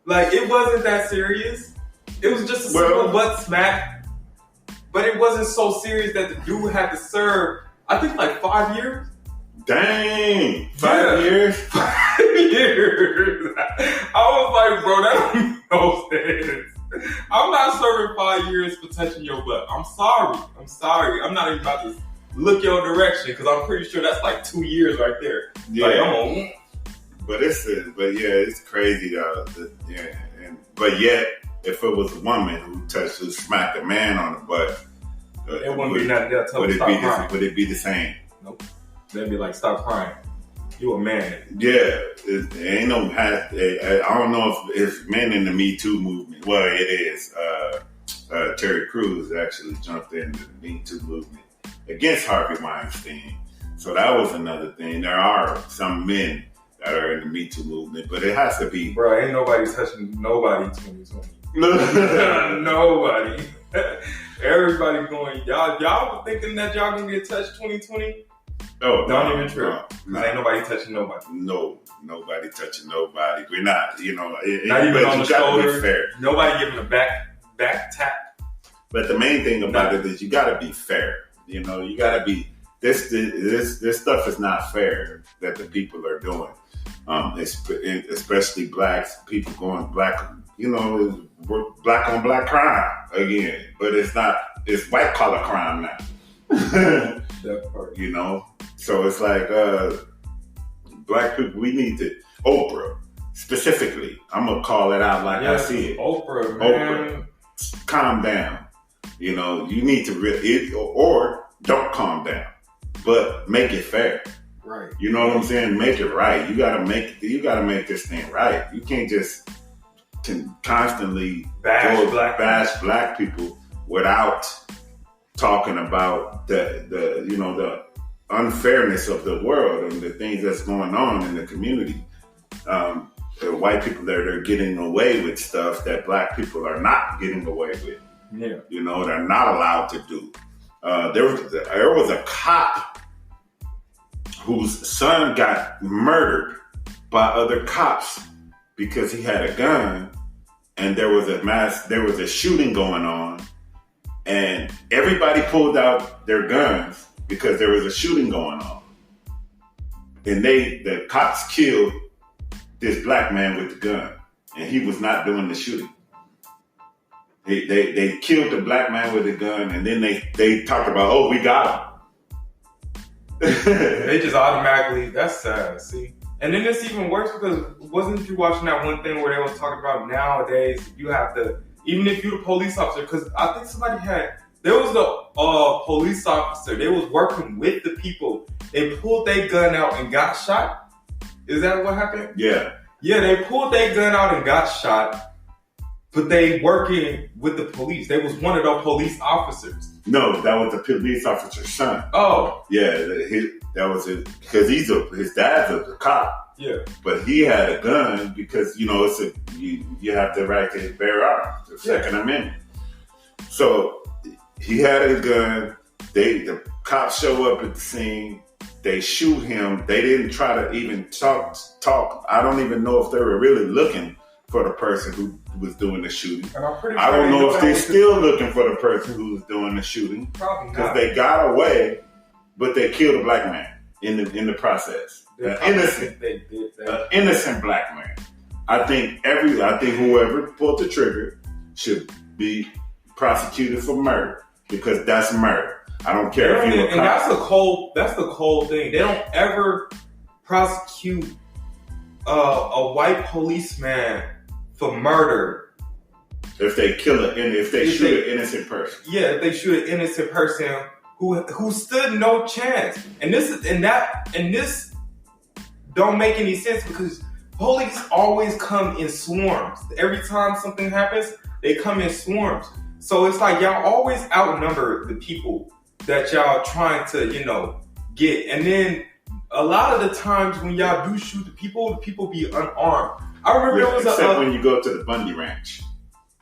Like, it wasn't that serious. It was just a simple butt smack. But it wasn't so serious that the dude had to serve, I think, like 5 years. Dang. 5 years? 5 years. I was like, bro, that don't make no sense. I'm not serving 5 years for touching your butt. I'm sorry. I'm not even about to look your direction because I'm pretty sure that's like 2 years right there. Yeah. Like, I'm on. But it's crazy though. But yet, if it was a woman who smacked a man on the butt, it wouldn't be nothing else. Would it be the same? Nope. They'd be like, stop crying. You a man. Yeah. It ain't no I don't know if men in the Me Too movement. Well, it is. Terry Crews actually jumped into the Me Too movement against Harvey Weinstein. So that was another thing. There are some men that are in the Me Too movement, but it has to be. Bro, ain't nobody touching nobody 2020. Nobody. Everybody going, y'all thinking that y'all gonna get touched 2020? Oh, don't even trip. No. Ain't nobody touching nobody. No, nobody touching nobody. We're not, not even on the shoulder. Fair. Nobody giving a back tap. But the main thing about it is you gotta be fair. You gotta be. This stuff is not fair that the people are doing. Especially blacks, people going black. Black on black crime again, but it's not. It's white collar crime now. That part. So it's like black people. We need to Oprah specifically. I'm gonna call it out like I see it. Oprah, man. Oprah, calm down. You need to or don't calm down, but make it fair. Right. You know what I'm saying? Make it right. You gotta make this thing right. You can't just constantly bash black people without talking about the unfairness of the world and the things that's going on in the community. The white people they're getting away with stuff that black people are not getting away with. Yeah. They're not allowed to do. There was a cop whose son got murdered by other cops because he had a gun, and there was a shooting going on, and everybody pulled out their guns because there was a shooting going on. And the cops killed this black man with the gun, and he was not doing the shooting. They killed the black man with the gun, and then they talked about, we got him. They just automatically, that's sad, see? And then it's even worse because wasn't you watching that one thing where they was talking about nowadays you have to, even if you're the police officer, because I think there was a police officer, they was working with the people, they pulled their gun out and got shot. Is that what happened? Yeah. Yeah, they pulled their gun out and got shot, but they working with the police. They was one of the police officers. No, that was the police officer's son. Oh. Yeah, that was it. Because his dad's a cop. Yeah. But he had a gun because, you have the right to bear arms, the Second Amendment. So he had a gun. The cops show up at the scene. They shoot him. They didn't try to even talk. I don't even know if they were really looking for the person who was doing the shooting. And I'm pretty sure I don't know if they're still looking for the person who was doing the shooting. Probably not. Because they got away, but they killed a black man in the process. An innocent black man. I think whoever pulled the trigger should be prosecuted for murder because that's murder. I don't care if you're a cop. That's the cold thing. They don't ever prosecute a white policeman for murder. If they shoot an innocent person. Yeah, if they shoot an innocent person who stood no chance. And this don't make any sense because police always come in swarms. Every time something happens, they come in swarms. So it's like y'all always outnumber the people that y'all trying to, get. And then a lot of the times when y'all do shoot the people be unarmed. I remember there was except when you go to the Bundy Ranch.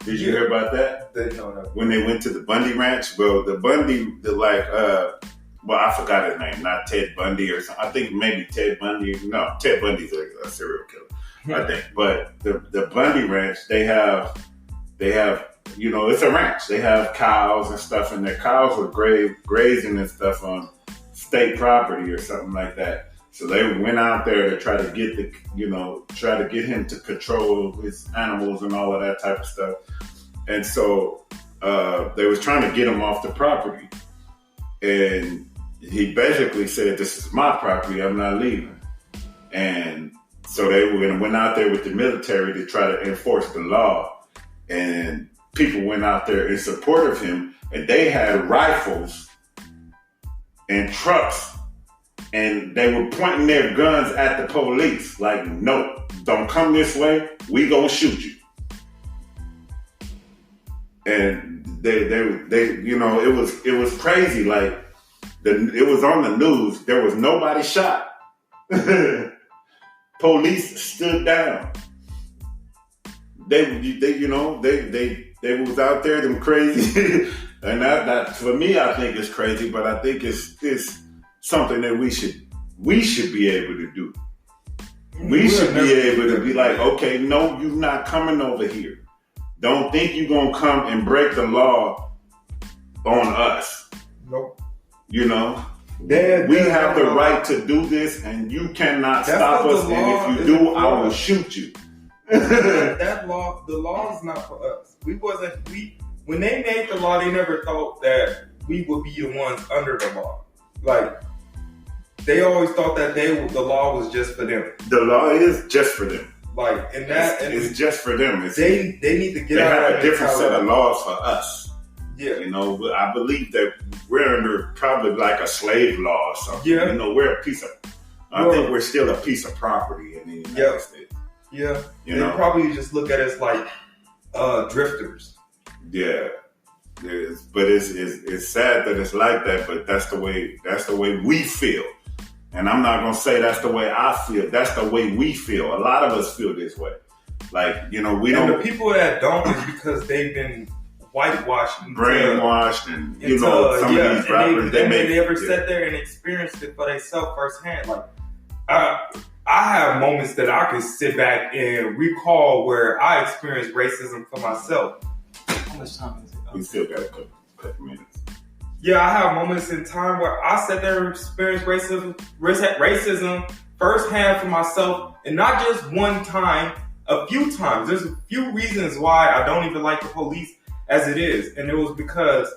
Did you hear about that? No. When they went to the Bundy Ranch, well, I forgot his name, not Ted Bundy or something. I think maybe Ted Bundy. No, Ted Bundy's a serial killer. I think. But the Bundy Ranch, they have, it's a ranch. They have cows and stuff, and their cows were grazing and stuff on state property or something like that. So they went out there to try to get him to control his animals and all of that type of stuff. And so they was trying to get him off the property. And he basically said, "This is my property, I'm not leaving." And so they went out there with the military to try to enforce the law. And people went out there in support of him, and they had rifles and trucks, and they were pointing their guns at the police, like, "No, don't come this way. We gonna shoot you." And they it was crazy. Like, it was on the news. There was nobody shot. Police stood down. They was out there, them crazy. And that for me, I think it's crazy, but I think it's something that we should be able to do. We should be able to be like, "Okay, no, you're not coming over here. Don't think you're gonna come and break the law on us." Nope. We have the right to do this, and you cannot stop us. And if you do, I will shoot you. The law is not for us. When they made the law, they never thought that we would be the ones under the law. Like, they always thought that the law was just for them. The law is just for them. Like, it's just for them. They need to get out. They have a different set of laws for us. Yeah. I believe that we're under probably like a slave law or something. Yeah. We're I think we're still a piece of property in the United States. Yeah. They probably just look at us like drifters. Yeah. But it's sad that it's like that, but that's the way we feel. And I'm not gonna say that's the way I feel. That's the way we feel. A lot of us feel this way. Like, we don't. And the people that don't is because they've been whitewashed, brainwashed, and some of these rappers they ever sat there and experienced it for themselves firsthand. Like, I have moments that I can sit back and recall where I experienced racism for myself. How much time is it? We still got a couple minutes. Yeah, I have moments in time where I sat there and experienced racism firsthand for myself, and not just one time, a few times. There's a few reasons why I don't even like the police as it is, and it was because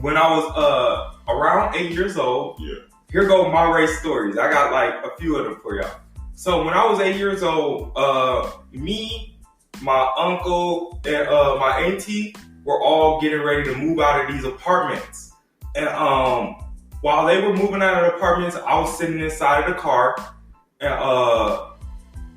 when I was around 8 years old, here go my race stories. I got like a few of them for y'all. So when I was 8 years old, me, my uncle, and my auntie were all getting ready to move out of these apartments. And while they were moving out of the apartments, I was sitting inside of the car, and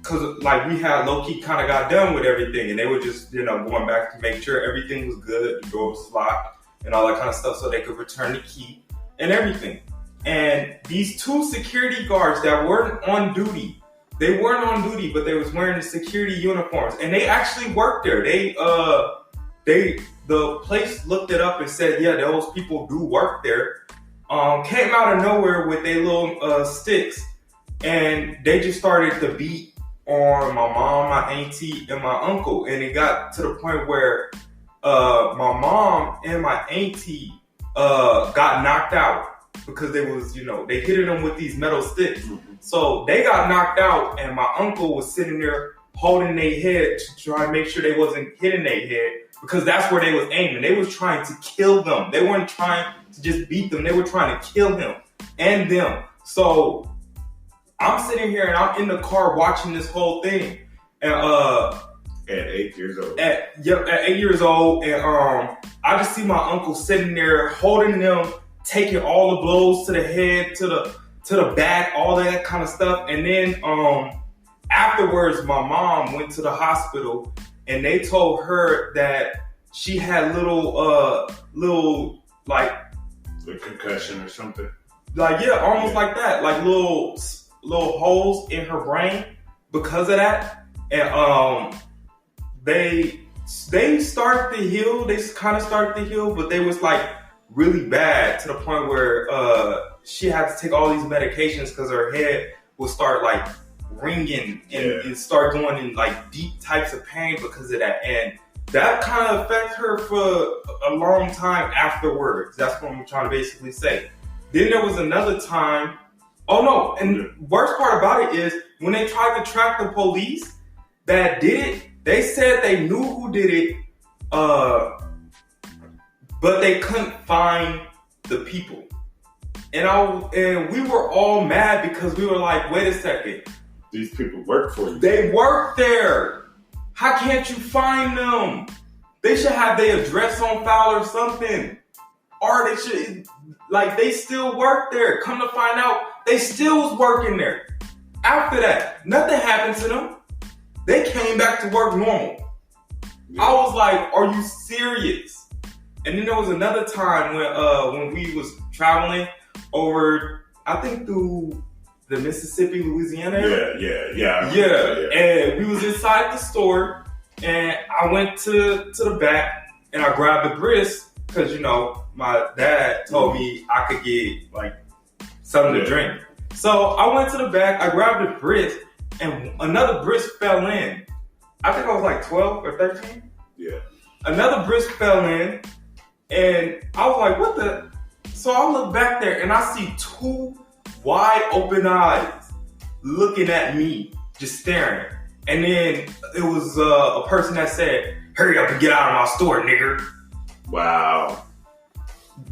cause like we had low key kind of got done with everything, and they were just going back to make sure everything was good, the door was locked, and all that kind of stuff, so they could return the key and everything. And these two security guards that weren't on duty, but they was wearing the security uniforms, and they actually worked there. The place looked it up and said, yeah, those people do work there. Came out of nowhere with their little sticks, and they just started to beat on my mom, my auntie, and my uncle. And it got to the point where my mom and my auntie got knocked out because they hit them with these metal sticks. So they got knocked out, and my uncle was sitting there holding their head to try and make sure they wasn't hitting their head, because that's where they was aiming. They was trying to kill them. They weren't trying to just beat them. They were trying to kill him and them. So I'm sitting here and I'm in the car watching this whole thing. And at 8 years old. At 8 years old, and I just see my uncle sitting there holding them, taking all the blows to the head, to the back, all that kind of stuff. And then afterwards, my mom went to the hospital, and they told her that she had little like a concussion or something. Like, yeah, almost like that, like little holes in her brain because of that. And they started to heal. They kind of started to heal, but they was like really bad to the point where she had to take all these medications because her head would start like ringing and start going in like deep types of pain because of that. And that kind of affected her for a long time afterwards. That's what I'm trying to basically say. Then there was another time. Oh no, and the worst part about it is when they tried to track the police that did it, they said they knew who did it, but they couldn't find the people. And we were all mad because we were like, wait a second. These people work for you. They work there. How can't you find them? They should have their address on file or something. Or they should, like, they still work there. Come to find out, they still was working there. After that, nothing happened to them. They came back to work normal. Yeah. I was like, are you serious? And then there was another time when we was traveling over, I think through the Mississippi, Louisiana area. Yeah. And we was inside the store, and I went to the back, and I grabbed the grist, because, you know, my dad told me I could get, like, something to drink. So I went to the back, I grabbed the grist, and another grist fell in. I think I was like 12 or 13. Yeah. Another grist fell in, and I was like, what the? So I look back there, and I see two wide open eyes looking at me, just staring. And then it was a person that said, hurry up and get out of my store, nigger. Wow.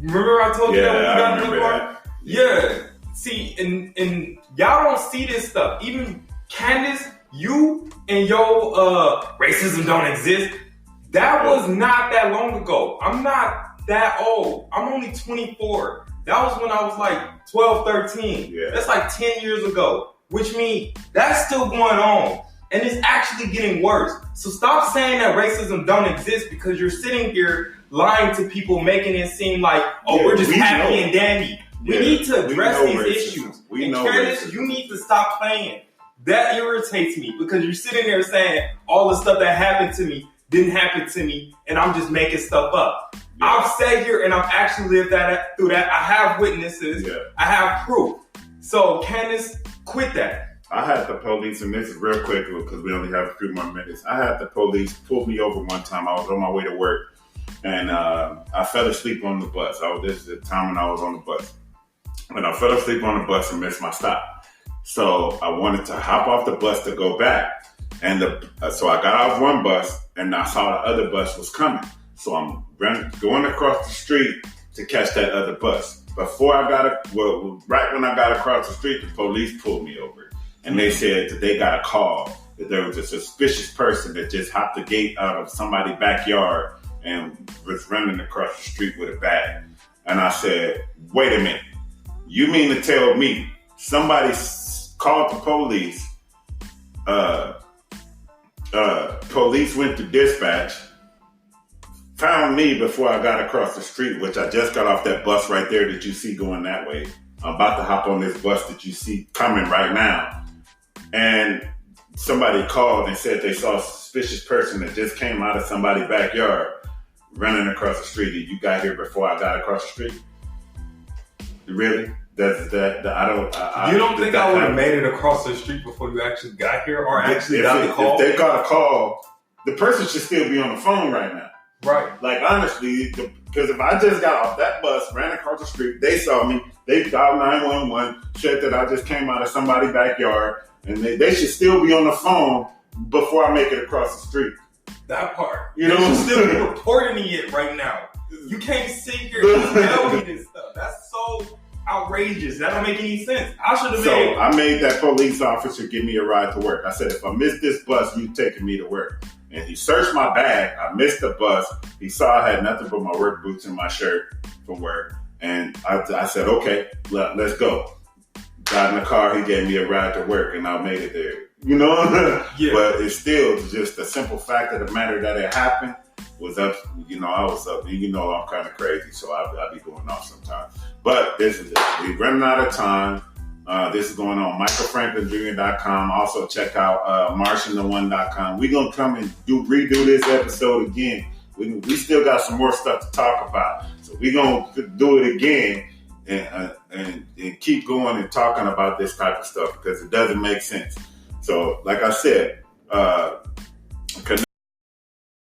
Remember I told you that when we got in the car? That. Yeah. See, and y'all don't see this stuff. Even Candace, you and your racism don't exist. That was not that long ago. I'm not that old. I'm only 24. That was when I was like 12, 13. Yeah. That's like 10 years ago, which means that's still going on. And it's actually getting worse. So stop saying that racism don't exist because you're sitting here lying to people, making it seem like, we're just happy and dandy. We need to address these issues. And Candace, you need to stop playing. That irritates me because you're sitting there saying all the stuff that happened to me didn't happen to me and I'm just making stuff up. Yeah. I've sat here and I've actually lived through that. I have witnesses. Yeah. I have proof. So Candace, quit that. I had the police, and this is real quick because we only have a few more minutes. I had the police pull me over one time. I was on my way to work, and I fell asleep on the bus. This is the time when I was on the bus. And I fell asleep on the bus and missed my stop. So I wanted to hop off the bus to go back. And so I got off one bus, and I saw the other bus was coming. So I'm going across the street to catch that other bus. Before I right when I got across the street, the police pulled me over. And they said that they got a call that there was a suspicious person that just hopped the gate out of somebody's backyard and was running across the street with a bag. And I said, wait a minute. You mean to tell me somebody called the police, police went to dispatch, found me before I got across the street, which I just got off that bus right there that you see going that way. I'm about to hop on this bus that you see coming right now. And somebody called and said they saw a suspicious person that just came out of somebody's backyard running across the street. And you got here before I got across the street? Really? You don't think I would have made it across the street before you actually got here or actually got the call? If they got a call, the person should still be on the phone right now. Right. Like, honestly, because if I just got off that bus, ran across the street, they saw me, they dialed 911, said that I just came out of somebody's backyard, and they should still be on the phone before I make it across the street. That part. You know? You should still be reporting it right now. You can't sit here and tell me this stuff. That's so outrageous. That don't make any sense. I made that police officer give me a ride to work. I said, if I miss this bus, you taking me to work. And he searched my bag. I missed the bus. He saw I had nothing but my work boots and my shirt from work. And I said, okay, let's go. Got in the car. He gave me a ride to work, and I made it there. You know? Yeah. But it's still just the simple fact of the matter that it happened was up. You know, I was up. And you know I'm kind of crazy, so I'll be going off sometimes. But this is it. We're running out of time. This is going on michaelfranklinjr.com. Also check out martiantheone.com. We're going to come and redo this episode again. We still got some more stuff to talk about. So we're going to do it again and keep going and talking about this type of stuff because it doesn't make sense. So, like I said,